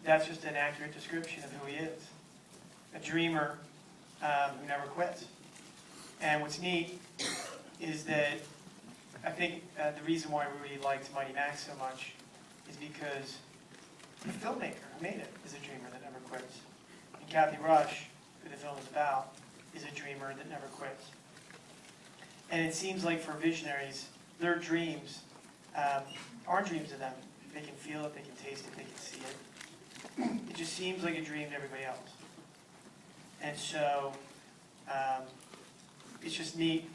that's just an accurate description of who he is. A dreamer who never quits. And what's neat is that I think the reason why Rudy liked Mighty Max so much is because the filmmaker who made it is a dreamer that never quits. And Kathy Rush, who the film is about, is a dreamer that never quits. And it seems like for visionaries, their dreams aren't dreams of them. They can feel it, they can taste it, they can see it. It just seems like a dream to everybody else. And so it's just neat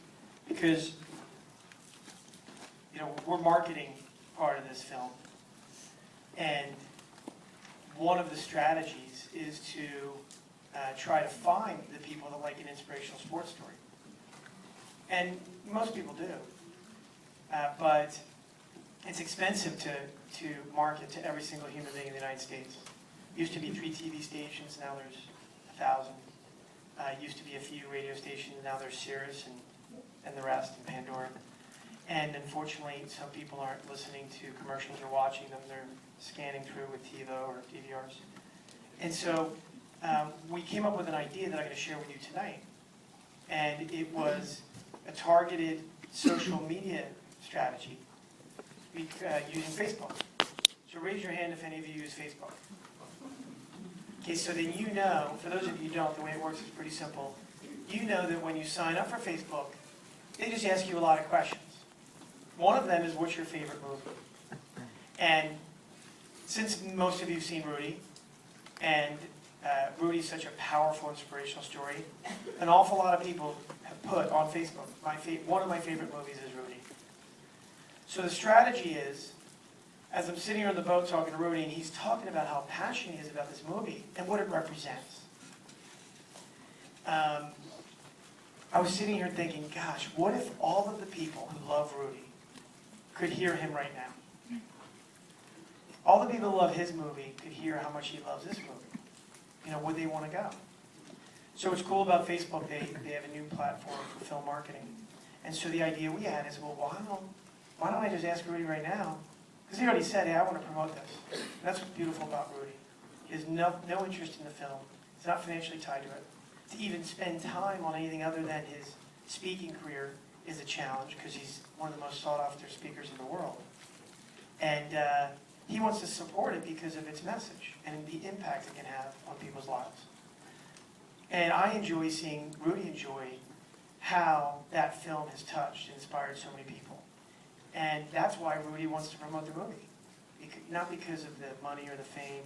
because we're marketing part of this film. And one of the strategies is to try to find the people that like an inspirational sports story. And most people do. But it's expensive to market to every single human being in the United States. Used to be 3 TV stations, now there's 1,000. Used to be a few radio stations, now there's Sirius and the rest, and Pandora. And unfortunately, some people aren't listening to commercials or watching them. They're scanning through with TiVo or DVRs. And so we came up with an idea that I'm going to share with you tonight. And it was a targeted social media strategy using Facebook. So raise your hand if any of you use Facebook. Okay, so then you know, for those of you who don't, the way it works is pretty simple. You know that when you sign up for Facebook, they just ask you a lot of questions. One of them is, what's your favorite movie? And since most of you have seen Rudy, and Rudy's such a powerful, inspirational story, an awful lot of people have put on Facebook, one of my favorite movies is Rudy. So the strategy is, as I'm sitting here on the boat talking to Rudy, and he's talking about how passionate he is about this movie and what it represents. I was sitting here thinking, gosh, what if all of the people who love Rudy could hear him right now? All the people who love his movie could hear how much he loves this movie. Would they want to go? So what's cool about Facebook, they have a new platform for film marketing. And so the idea we had is, well, why don't I just ask Rudy right now? Because he already said, hey, I want to promote this. And that's what's beautiful about Rudy. He has no interest in the film. He's not financially tied to it. To even spend time on anything other than his speaking career is a challenge because he's one of the most sought-after speakers in the world. And he wants to support it because of its message and the impact it can have on people's lives. And I enjoy seeing Rudy enjoy how that film has touched and inspired so many people. And that's why Rudy wants to promote the movie. Not because of the money or the fame,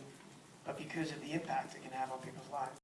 but because of the impact it can have on people's lives.